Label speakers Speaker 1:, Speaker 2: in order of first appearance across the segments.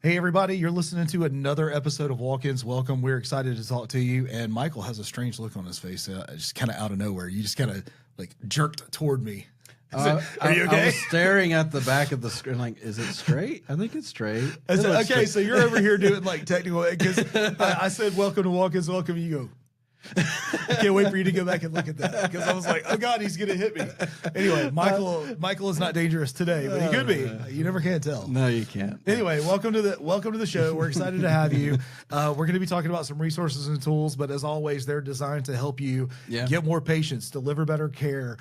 Speaker 1: Hey, everybody, you're listening to another episode of Walk-Ins. Welcome. We're excited to talk to you. And Michael has a strange look on his face, just kind of out of nowhere. You just kind of like jerked toward me. Are you okay?
Speaker 2: I was staring at the back of the screen like, is it straight? I think it's straight.
Speaker 1: Okay,
Speaker 2: Straight.
Speaker 1: so you're over here doing like technical, because I said, welcome to Walk-Ins, welcome. You go, I can't wait for you to go back and look at that, because I was like, oh God, he's going to hit me. Anyway, Michael is not dangerous today, but he could be. You never can tell.
Speaker 2: No, you can't.
Speaker 1: Anyway, welcome to the show. We're excited to have you. We're going to be talking about some resources and tools, but as always, they're designed to help you get more patients, deliver better care,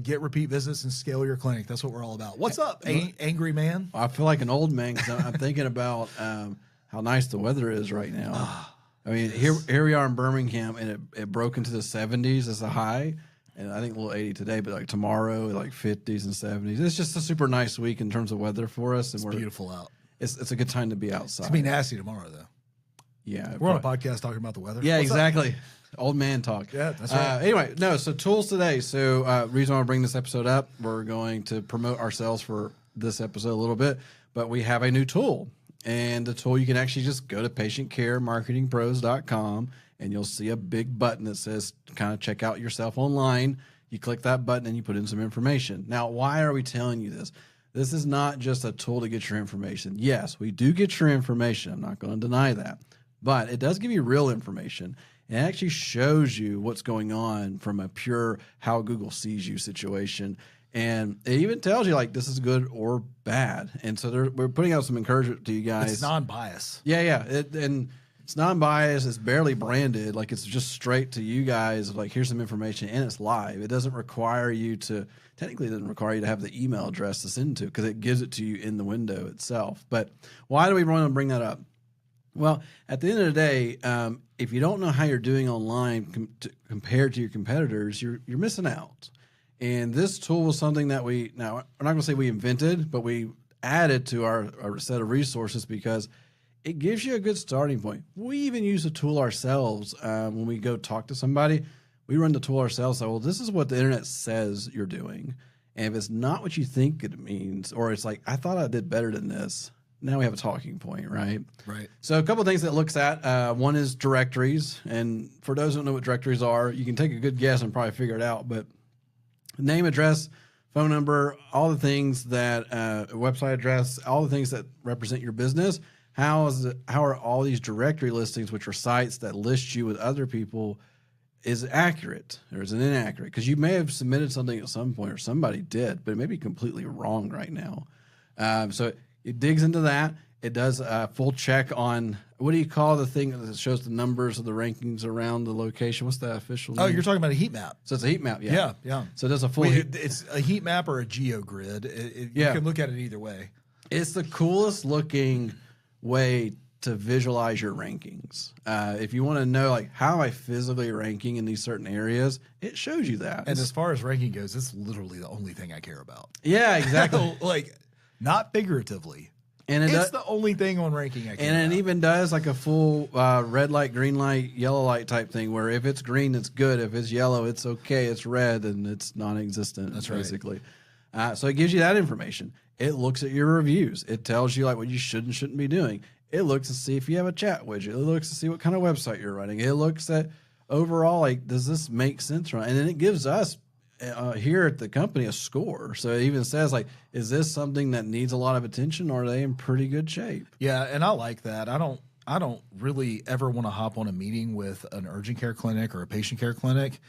Speaker 1: get repeat visits, and scale your clinic. That's what we're all about. What's up, angry man?
Speaker 2: I feel like an old man because I'm thinking about how nice the weather is right now. I mean, here we are in Birmingham, and it broke into the 70s as a high, and I think a little 80 today, but like tomorrow, like 50s and 70s. It's just a super nice week in terms of weather for us. And
Speaker 1: It's beautiful out.
Speaker 2: It's a good time to be outside.
Speaker 1: It's going to be nasty tomorrow, though.
Speaker 2: Yeah.
Speaker 1: We're on a podcast talking about the weather.
Speaker 2: Yeah,
Speaker 1: What's
Speaker 2: exactly.
Speaker 1: up?
Speaker 2: Old man talk.
Speaker 1: Yeah, that's right.
Speaker 2: Anyway, so tools today. So reason I want to bring this episode up, we're going to promote ourselves for this episode a little bit, but we have a new tool. And the tool, you can actually just go to patientcaremarketingpros.com and you'll see a big button that says kind of check out yourself online. You click that button and you put in some information. Now, why are we telling you this? This is not just a tool to get your information. Yes, we do get your information. I'm not going to deny that. But it does give you real information. It actually shows you what's going on from a pure how Google sees you situation. And it even tells you like this is good or bad. And so we're putting out some encouragement to you guys.
Speaker 1: It's non-bias.
Speaker 2: Yeah. And it's non-biased. It's barely branded. Like it's just straight to you guys. Like here's some information and it's live. It doesn't require you to, technically it doesn't require you to have the email address to send to because it gives it to you in the window itself. But why do we want to bring that up? Well, at the end of the day, if you don't know how you're doing online compared to your competitors, you're missing out. And this tool was something that we're not going to say we invented, but we added to our set of resources because it gives you a good starting point. We even use the tool ourselves when we go talk to somebody. We run the tool ourselves. So, well, this is what the internet says you're doing. And if it's not what you think it means, or it's like, I thought I did better than this, now we have a talking point, right?
Speaker 1: Right.
Speaker 2: So a couple of things that it looks at. One is directories. And for those who don't know what directories are, you can take a good guess and probably figure it out. But name, address, phone number, all the things that website address, all the things that represent your business. How are all these directory listings, which are sites that list you with other people, is it accurate or is it inaccurate? Because you may have submitted something at some point or somebody did, but it may be completely wrong right now. So it digs into that. It does a full check on, what do you call the thing that shows the numbers of the rankings around the location? What's the official name?
Speaker 1: Oh, you're talking about a heat map.
Speaker 2: So it's a heat map, yeah.
Speaker 1: Yeah.
Speaker 2: So it does a full
Speaker 1: it's a heat map or a geogrid. You can look at it either way.
Speaker 2: It's the coolest looking way to visualize your rankings. If you want to know, like, how am I physically ranking in these certain areas, it shows you that.
Speaker 1: And as far as ranking goes, it's literally the only thing I care about.
Speaker 2: Yeah, exactly.
Speaker 1: Like, not figuratively.
Speaker 2: And
Speaker 1: it's the only thing on ranking I care about.
Speaker 2: And it even does like a full red light, green light, yellow light type thing where if it's green, it's good. If it's yellow, it's okay. It's red, and it's non-existent.
Speaker 1: That's
Speaker 2: basically. So it gives you that information. It looks at your reviews. It tells you like what you should and shouldn't be doing. It looks to see if you have a chat widget. It looks to see what kind of website you're running. It looks at overall, like, does this make sense? And then it gives us here at the company a score. So it even says like, is this something that needs a lot of attention, or are they in pretty good shape?
Speaker 1: Yeah, and I like that. I don't really ever want to hop on a meeting with an urgent care clinic or a patient care clinic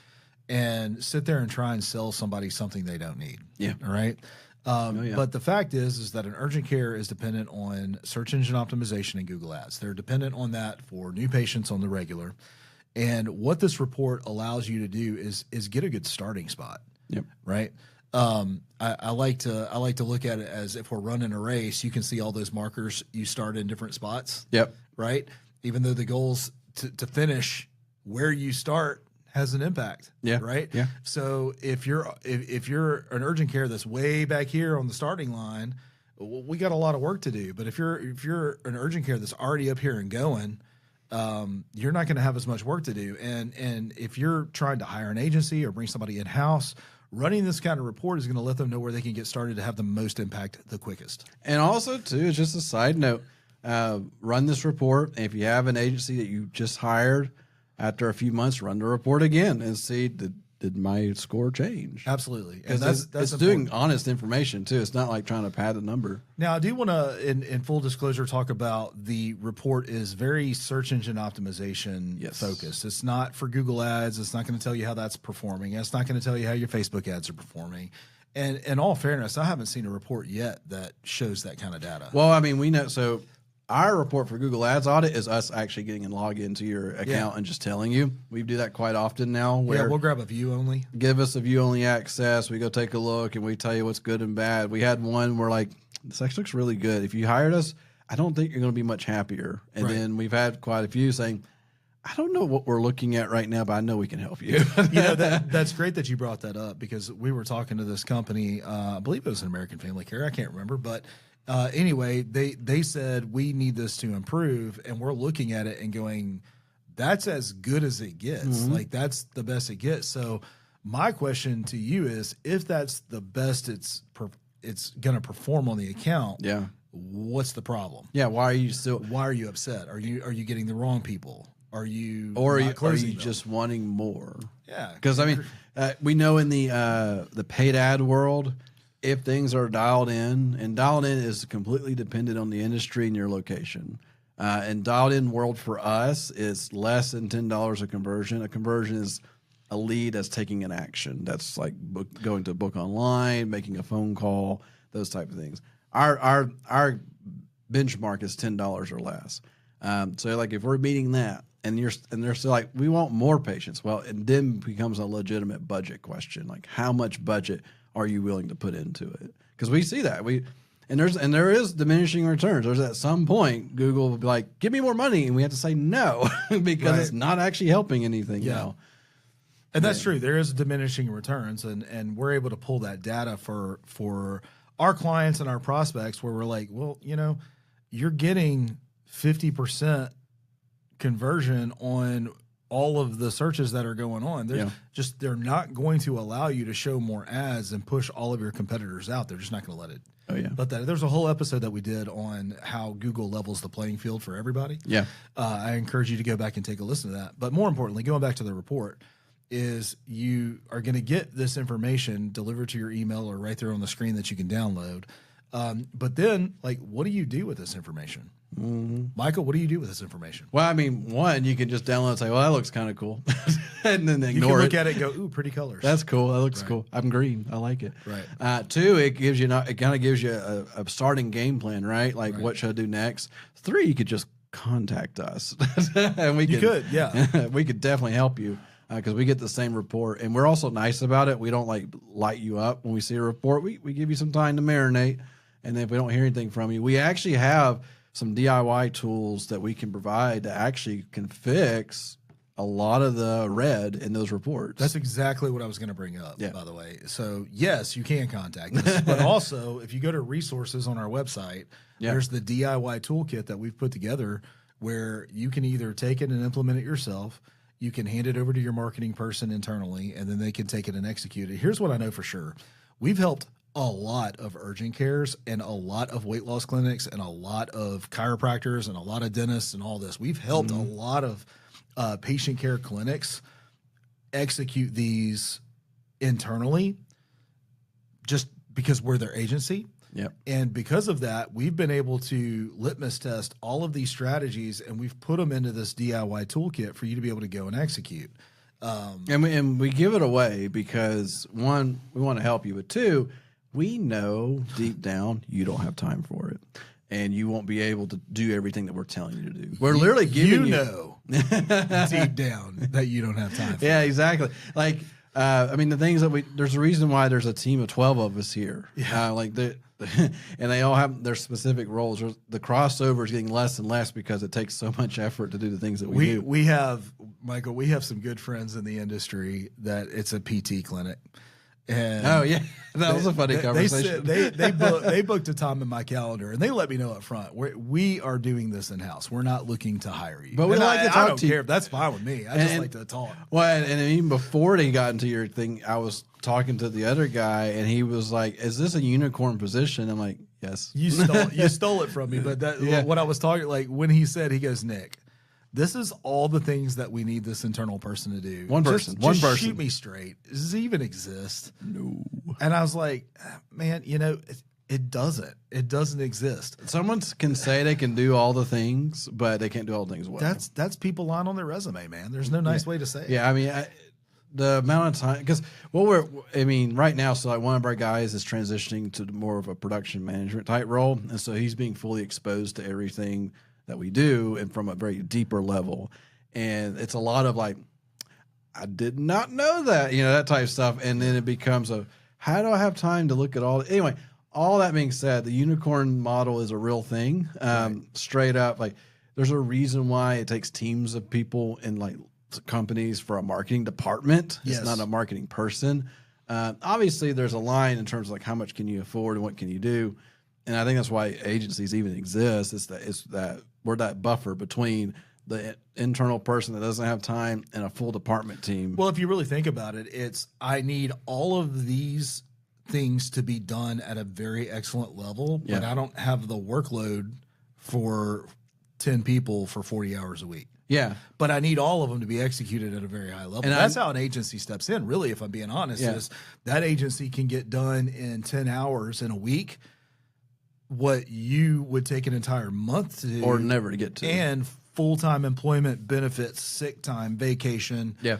Speaker 1: and sit there and try and sell somebody something they don't need.
Speaker 2: Yeah.
Speaker 1: All right. But the fact is that an urgent care is dependent on search engine optimization and Google Ads. They're dependent on that for new patients on the regular. And what this report allows you to do is get a good starting spot.
Speaker 2: Yep.
Speaker 1: Right. I like to look at it as if we're running a race, you can see all those markers you start in different spots.
Speaker 2: Yep.
Speaker 1: Right. Even though the goal's to finish where you start has an impact.
Speaker 2: Yeah.
Speaker 1: Right.
Speaker 2: Yeah.
Speaker 1: So if you're an urgent care that's way back here on the starting line, we got a lot of work to do. But if you're an urgent care that's already up here and going, you're not going to have as much work to do. And if you're trying to hire an agency or bring somebody in house, running this kind of report is going to let them know where they can get started to have the most impact the quickest.
Speaker 2: And also, too, it's just a side note. run this report. And if you have an agency that you just hired, after a few months, run the report again and see did my score change?
Speaker 1: Absolutely.
Speaker 2: Because
Speaker 1: that's
Speaker 2: it's
Speaker 1: important.
Speaker 2: doing honest information too. It's not like trying to pad a number.
Speaker 1: Now, I do want to, in full disclosure, talk about the report is very search engine optimization focused. It's not for Google Ads. It's not going to tell you how that's performing. It's not going to tell you how your Facebook ads are performing. And in all fairness, I haven't seen a report yet that shows that kind of data.
Speaker 2: Well, I mean, we know. So our report for Google Ads audit is us actually getting a log into your account and just telling you. We do that quite often now. Where
Speaker 1: we'll grab a view only.
Speaker 2: Give us a view only access. We go take a look and we tell you what's good and bad. We had one where like, this actually looks really good. If you hired us, I don't think you're going to be much happier. And then we've had quite a few saying, I don't know what we're looking at right now, but I know we can help you.
Speaker 1: That's great that you brought that up, because we were talking to this company, I believe it was an American Family Care. I can't remember, but anyway, they said we need this to improve, and we're looking at it and going, that's as good as it gets. Like that's the best it gets. So my question to you is, if that's the best it's going to perform on the account, what's the problem?
Speaker 2: Yeah, why
Speaker 1: are you upset? Are you getting the wrong people? Are you
Speaker 2: just wanting more?
Speaker 1: Yeah,
Speaker 2: because I mean, we know in the paid ad world, if things are dialed in, and dialed in is completely dependent on the industry and your location. And dialed in world for us is less than $10 a conversion. A conversion is a lead that's taking an action. That's like going to book online, making a phone call, those type of things. Our benchmark is $10 or less. So like if we're meeting that, and they're still like, we want more patients. Well, it then becomes a legitimate budget question. Like, how much budget are you willing to put into it? Because we see that there is diminishing returns. There's at some point Google will be like, give me more money, and we have to say no because it's not actually helping anything now.
Speaker 1: And that's true. There is diminishing returns, and we're able to pull that data for our clients and our prospects, where we're like, well, you're getting 50% conversion on all of the searches that are going on. They're not going to allow you to show more ads and push all of your competitors out. They're just not going to let it. But there's a whole episode that we did on how Google levels the playing field for everybody. I encourage you to go back and take a listen to that. But more importantly, going back to the report, is you are going to get this information delivered to your email or right there on the screen that you can download. But then, like, what do you do with this information? Michael, what do you do with this information?
Speaker 2: Well, I mean, one, you can just download and say, well, that looks kind of cool. And then ignore it.
Speaker 1: You can look at it and go, ooh, pretty colors.
Speaker 2: That's cool. That looks cool. I'm green. I like it.
Speaker 1: Right.
Speaker 2: Two, it kind of gives you a starting game plan, right? Like, what should I do next? Three, you could just contact us. And we could definitely help you. Because we get the same report, and we're also nice about it. We don't like light you up when we see a report. We give you some time to marinate, and then if we don't hear anything from you, we actually have some DIY tools that we can provide that actually can fix a lot of the red in those reports.
Speaker 1: That's exactly what I was going to bring up, by the way. So yes, you can contact us, but also if you go to resources on our website, there's the DIY toolkit that we've put together where you can either take it and implement it yourself. You can hand it over to your marketing person internally, and then they can take it and execute it. Here's what I know for sure. We've helped a lot of urgent cares and a lot of weight loss clinics and a lot of chiropractors and a lot of dentists and all this. We've helped a lot of patient care clinics execute these internally just because we're their agency. And because of that, we've been able to litmus test all of these strategies, and we've put them into this DIY toolkit for you to be able to go and execute.
Speaker 2: And we give it away because, one, we want to help you, but two, we know deep down you don't have time for it, and you won't be able to do everything that we're telling you to do. We're literally giving you
Speaker 1: deep down that you don't have time for it.
Speaker 2: Exactly. Like, I mean, the things that there's a reason why there's a team of 12 of us here. And they all have their specific roles. The crossover is getting less and less because it takes so much effort to do the things that we do.
Speaker 1: We have, Michael, we have some good friends in the industry that it's a PT clinic. And
Speaker 2: Oh yeah, that was a funny
Speaker 1: they
Speaker 2: conversation.
Speaker 1: said they booked a time in my calendar, and they let me know up front. We are doing this in house. We're not looking to hire you.
Speaker 2: But we
Speaker 1: And
Speaker 2: like to
Speaker 1: I
Speaker 2: talk
Speaker 1: don't
Speaker 2: to you.
Speaker 1: care if that's fine with me. I just like to talk.
Speaker 2: Well, and even before they got into your thing, I was talking to the other guy, and he was like, "Is this a unicorn position?" I'm like, "Yes."
Speaker 1: You stole it from me. But that
Speaker 2: Yeah.
Speaker 1: what I was talking, like when he said, he goes, Nick, this is all the things that we need this internal person to do.
Speaker 2: One person. One person.
Speaker 1: Shoot me straight. Does this even exist?
Speaker 2: No.
Speaker 1: And I was like, man, it doesn't. It doesn't exist.
Speaker 2: Someone can say they can do all the things, but they can't do all the things well.
Speaker 1: That's people lying on their resume, man. There's no nice way to say it.
Speaker 2: Yeah, I mean, the amount of time, because right now, so like one of our guys is transitioning to more of a production management type role, and so he's being fully exposed to everything that we do and from a very deeper level, and it's a lot of like, I did not know that, that type of stuff, and then it becomes how do I have time to look at anyway. All that being said, the unicorn model is a real thing. Straight up, like there's a reason why it takes teams of people in like companies for a marketing department.
Speaker 1: Yes.
Speaker 2: It's not a marketing person. Obviously, there's a line in terms of like how much can you afford and what can you do, and I think that's why agencies even exist. It's that we're that buffer between the internal person that doesn't have time and a full department team.
Speaker 1: Well, if you really think about it, I need all of these things to be done at a very excellent level, but
Speaker 2: Yeah.
Speaker 1: I don't have the workload for 10 people for 40 hours a week.
Speaker 2: Yeah.
Speaker 1: But I need all of them to be executed at a very high level.
Speaker 2: And
Speaker 1: that's how an agency steps in, really, if I'm being honest,
Speaker 2: Yeah.
Speaker 1: is that agency can get done in 10 hours in a week what you would take an entire month to do.
Speaker 2: Or never to get to.
Speaker 1: And full-time employment, benefits, sick time, vacation.
Speaker 2: Yeah.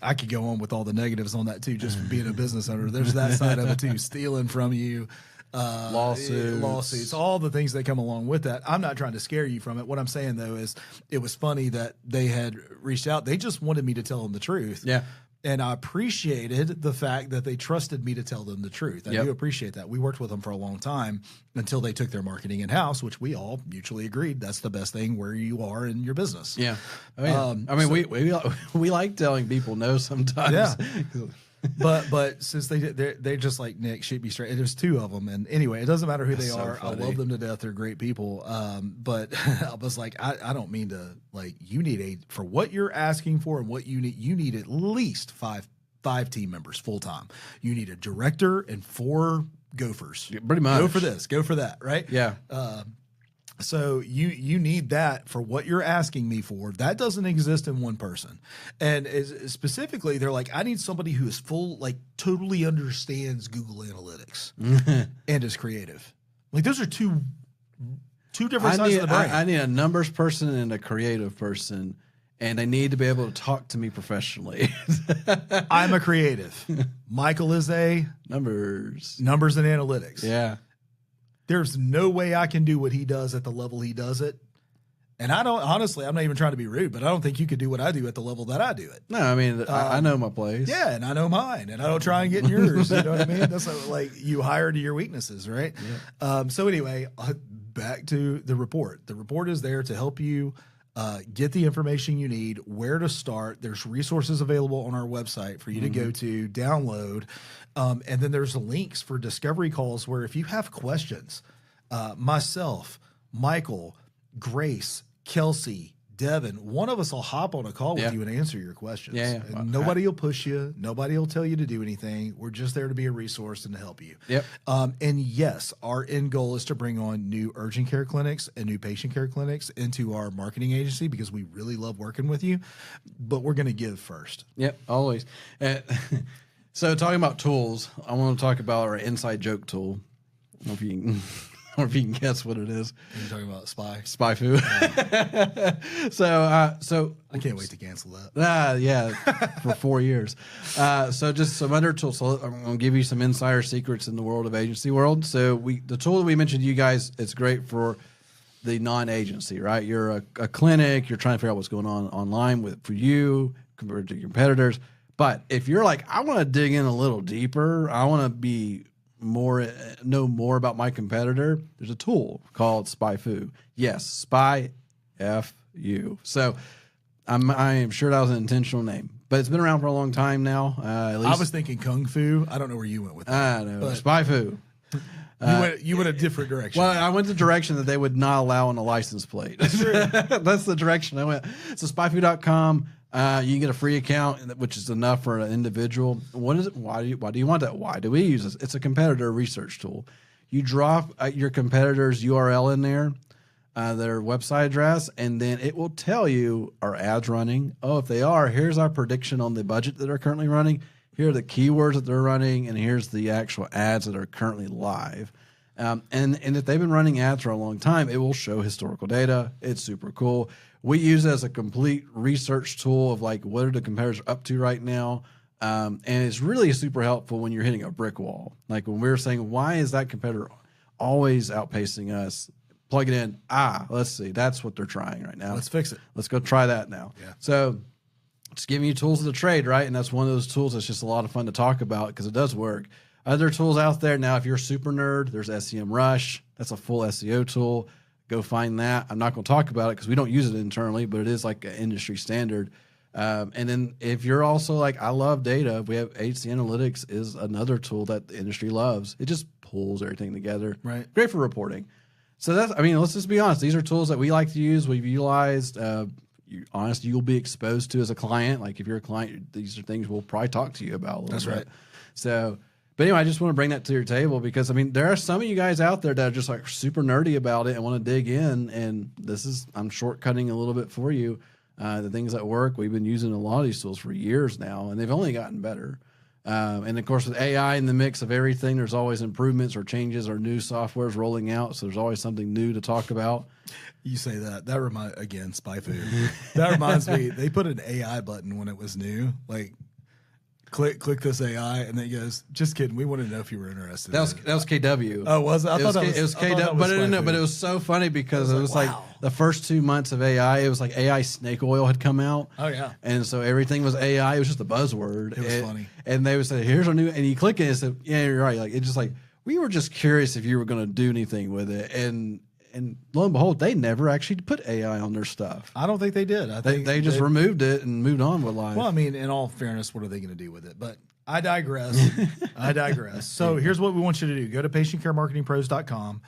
Speaker 1: I could go on with all the negatives on that too, just for being a business owner. There's that side of it too, stealing from you, lawsuits, all the things that come along with that. I'm not trying to scare you from it. What I'm saying though is, it was funny that they had reached out. They just wanted me to tell them the truth.
Speaker 2: Yeah.
Speaker 1: And I appreciated the fact that they trusted me to tell them the truth. I
Speaker 2: Yep.
Speaker 1: do appreciate that. We worked with them for a long time until they took their marketing in-house, which we all mutually agreed that's the best thing where you are in your business.
Speaker 2: Yeah. I mean, we like telling people no sometimes.
Speaker 1: Yeah. But since they're just like, Nick, shoot me straight. And there's two of them, and anyway, it doesn't matter who they
Speaker 2: That's so
Speaker 1: are. I
Speaker 2: funny.
Speaker 1: love them to death. They're great people. But I was like, I don't mean to, like, you need for what you're asking for and what you need at least five team members full time. You need a director and 4 gophers.
Speaker 2: Pretty much.
Speaker 1: Go for this, go for that, right?
Speaker 2: Yeah.
Speaker 1: So you need that for what you're asking me for. That doesn't exist in one person. And specifically, they're like, I need somebody who is totally understands Google Analytics and is creative. Like, those are two different sides of the brain.
Speaker 2: I need a numbers person and a creative person, and they need to be able to talk to me professionally.
Speaker 1: I'm a creative. Michael is a
Speaker 2: numbers
Speaker 1: and analytics.
Speaker 2: Yeah.
Speaker 1: There's no way I can do what he does at the level he does it. And I'm not even trying to be rude, but I don't think you could do what I do at the level that I do it.
Speaker 2: No, I mean, I know my place.
Speaker 1: Yeah, and I know mine, and I don't try and get in yours. You know what I mean? That's like you hire to your weaknesses, right? Yeah. So anyway, back to the report. The report is there to help you get the information you need, where to start. There's resources available on our website for you to go to, download. And then there's links for discovery calls where if you have questions, myself, Michael, Grace, Kelsey, Devin, one of us will hop on a call with you and answer your questions.
Speaker 2: Yeah.
Speaker 1: And nobody will push you. Nobody will tell you to do anything. We're just there to be a resource and to help you.
Speaker 2: Yep.
Speaker 1: And yes, our end goal is to bring on new urgent care clinics and new patient care clinics into our marketing agency because we really love working with you. But we're going to give first.
Speaker 2: Yep, always. So talking about tools, I want to talk about our inside joke tool. I don't know if you can guess what it is.
Speaker 1: You're talking about Spy.
Speaker 2: SpyFu. So
Speaker 1: I can't wait to cancel that.
Speaker 2: Yeah, for 4 years. So just some other tools. So I'm going to give you some insider secrets in the world of agency world. So the tool that we mentioned to you guys, it's great for the non-agency, right? You're a clinic. You're trying to figure out what's going on online for you compared to your competitors. But if you're like, I want to dig in a little deeper, I want to know more about my competitor, there's a tool called SpyFu. Yes, SpyFu. So I am sure that was an intentional name. but it's been around for a long time now. At least
Speaker 1: I was thinking Kung Fu. I don't know where you went with that.
Speaker 2: I know SpyFu.
Speaker 1: You went a different direction.
Speaker 2: Well, I went the direction that they would not allow on a license plate. That's the direction I went. So SpyFu.com, you can get a free account, which is enough for an individual. What is it? Why do you want that? Why do we use this? It's a competitor research tool. You drop your competitor's URL in there, their website address, and then it will tell you, are ads running? Oh, if they are, here's our prediction on the budget that are currently running. Here are the keywords that they're running, and here's the actual ads that are currently live. And if they've been running ads for a long time, it will show historical data. It's super cool. We use it as a complete research tool of like, what are the competitors up to right now? And it's really super helpful when you're hitting a brick wall. Like when we're saying, why is that competitor always outpacing us? Plug it in. Let's see. That's what they're trying right now.
Speaker 1: Let's fix it.
Speaker 2: Let's go try that now.
Speaker 1: Yeah.
Speaker 2: So it's giving you tools of the trade, right? And that's one of those tools that's just a lot of fun to talk about because it does work. Other tools out there now, if you're a super nerd, there's SEMrush. That's a full SEO tool. Go find that. I'm not going to talk about it because we don't use it internally, but it is like an industry standard. And then if you're also like, I love data, we have HC Analytics is another tool that the industry loves. It just pulls everything together.
Speaker 1: Right.
Speaker 2: Great for reporting. So that's, I mean, let's just be honest. These are tools that we like to use. We've utilized. You'll be exposed to as a client. Like if you're a client, these are things we'll probably talk to you about a little
Speaker 1: That's
Speaker 2: bit.
Speaker 1: right.
Speaker 2: So, but anyway, I just want to bring that to your table because I mean, there are some of you guys out there that are just like super nerdy about it and want to dig in. And I'm shortcutting a little bit for you. The things that work, we've been using a lot of these tools for years now, and they've only gotten better. And of course, with AI in the mix of everything, there's always improvements or changes or new softwares rolling out. So there's always something new to talk about.
Speaker 1: You say that. That reminds again, SpyFu. That reminds me. They put an AI button when it was new. Like, click this AI, and then it goes, "Just kidding. We want to know if you were interested."
Speaker 2: That was KW.
Speaker 1: Oh, was it? I thought
Speaker 2: it was KW. But no, but it was so funny because it was like the first 2 months of AI. It was like AI snake oil had come out.
Speaker 1: Oh yeah.
Speaker 2: And so everything was AI. It was just a buzzword.
Speaker 1: It was funny.
Speaker 2: And they would say, "Here's our new," and you click it and said, "Yeah, you're right." Like it's just like we were just curious if you were going to do anything with it, and lo and behold, they never actually put AI on their stuff.
Speaker 1: I don't think they did. I think
Speaker 2: they just removed it and moved on with life.
Speaker 1: Well, I mean, in all fairness, what are they going to do with it? But I digress. I digress. So here's what we want you to do. Go to patientcaremarketingpros.com.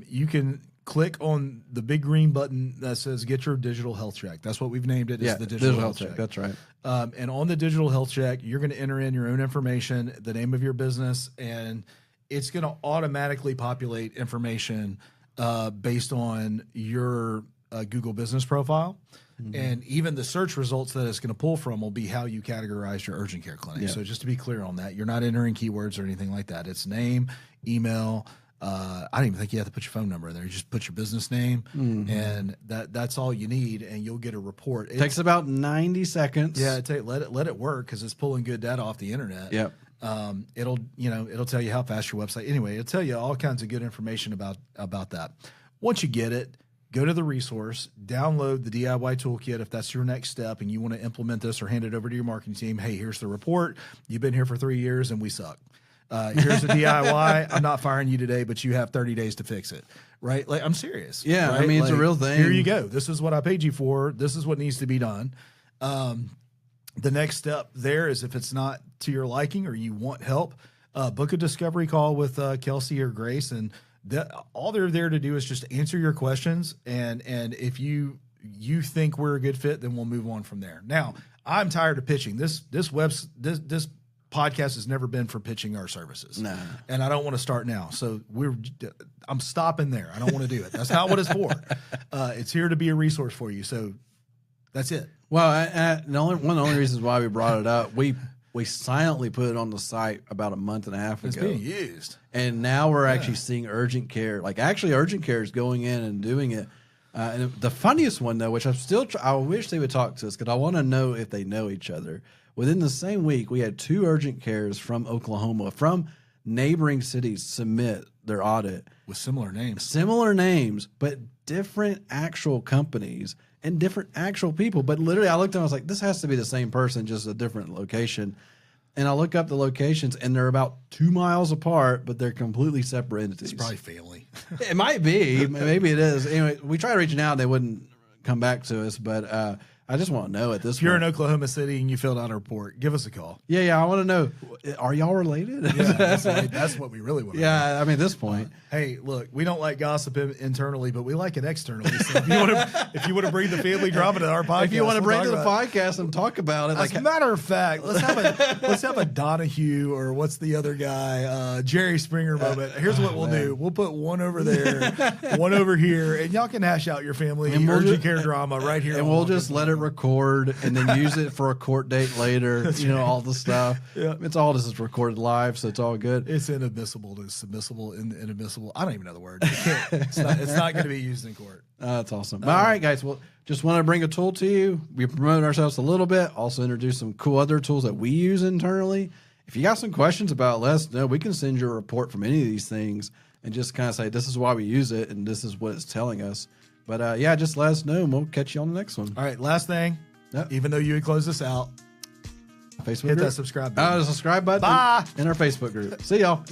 Speaker 1: You can click on the big green button that says get your digital health check. That's what we've named it. It's the digital health check.
Speaker 2: That's right.
Speaker 1: And on the digital health check, you're going to enter in your own information, the name of your business, and it's going to automatically populate information based on your Google business profile. Mm-hmm. And even the search results that it's going to pull from will be how you categorize your urgent care clinic. Yeah. So just to be clear on that, you're not entering keywords or anything like that. It's name, email. I don't even think you have to put your phone number in there. You just put your business name, and that's all you need, and you'll get a report. It
Speaker 2: takes about 90 seconds.
Speaker 1: Yeah, let it work because it's pulling good data off the internet.
Speaker 2: Yep.
Speaker 1: It'll tell you how fast your website. Anyway, it'll tell you all kinds of good information about that. Once you get it, go to the resource, download the DIY toolkit if that's your next step and you want to implement this or hand it over to your marketing team. Hey, here's the report. You've been here for 3 years and we suck. Here's the DIY. I'm not firing you today, but you have 30 days to fix it. Right? Like, I'm serious.
Speaker 2: Yeah,
Speaker 1: right?
Speaker 2: I mean, it's a real thing.
Speaker 1: Here you go. This is what I paid you for. This is what needs to be done. The next step there is if it's not to your liking or you want help, book a discovery call with Kelsey or Grace, and all they're there to do is just answer your questions. And if you think we're a good fit, then we'll move on from there. Now, I'm tired of pitching. This podcast has never been for pitching our services.
Speaker 2: Nah.
Speaker 1: And I don't want to start now. So I'm stopping there. I don't want to do it. That's not what it's for. It's here to be a resource for you. So that's it.
Speaker 2: Well, one of the only reasons why we brought it up, we silently put it on the site about a month and a half ago.
Speaker 1: It's being used.
Speaker 2: And now we're actually seeing urgent care. Like actually urgent care is going in and doing it. And the funniest one though, which I wish they would talk to us because I want to know if they know each other. Within the same week, we had 2 urgent cares from Oklahoma, from neighboring cities, submit their audit.
Speaker 1: With similar names.
Speaker 2: Similar names, but different actual companies and different actual people. But literally, I looked and I was like, this has to be the same person, just a different location. And I look up the locations, and they're about 2 miles apart, but they're completely separate entities.
Speaker 1: It's probably family.
Speaker 2: It might be. Maybe it is. Anyway, we tried reaching out, and they wouldn't come back to us. But I just want to know at this
Speaker 1: If you're in
Speaker 2: point.
Speaker 1: Oklahoma City and you filled out a report, give us a call.
Speaker 2: Yeah, I want to know. Are y'all related?
Speaker 1: Yeah, that's what we really want to know.
Speaker 2: Yeah, I mean, at this point.
Speaker 1: Hey, look, we don't like gossip internally, but we like it externally. So if you want to bring the family drama to our podcast,
Speaker 2: If you want to
Speaker 1: we'll
Speaker 2: bring to
Speaker 1: talk
Speaker 2: the
Speaker 1: about it.
Speaker 2: podcast and talk about it,
Speaker 1: As a matter of fact, let's have a Donahue or what's the other guy, Jerry Springer moment. Here's what we'll do: we'll put one over there, one over here, and y'all can hash out your family
Speaker 2: And we'll
Speaker 1: urgent
Speaker 2: ju-
Speaker 1: care drama right here.
Speaker 2: and
Speaker 1: on
Speaker 2: we'll
Speaker 1: Walking
Speaker 2: just let it record and then use it for a court date later. All the stuff.
Speaker 1: Yeah.
Speaker 2: It's all this is recorded live, so it's all good.
Speaker 1: It's inadmissible to submissible, inadmissible. I don't even know the word. It's not going to be used in court.
Speaker 2: That's awesome. All right, guys. Well, just want to bring a tool to you. We promoted ourselves a little bit. Also introduce some cool other tools that we use internally. If you got some questions about it, let us know. We can send you a report from any of these things and just kind of say, this is why we use it and this is what it's telling us. But yeah, just let us know and we'll catch you on the next one.
Speaker 1: All right, last thing.
Speaker 2: Yep.
Speaker 1: Even though you had closed this out,
Speaker 2: Facebook
Speaker 1: hit
Speaker 2: group.
Speaker 1: that subscribe button.
Speaker 2: The subscribe button.
Speaker 1: Bye.
Speaker 2: In our Facebook group. See y'all.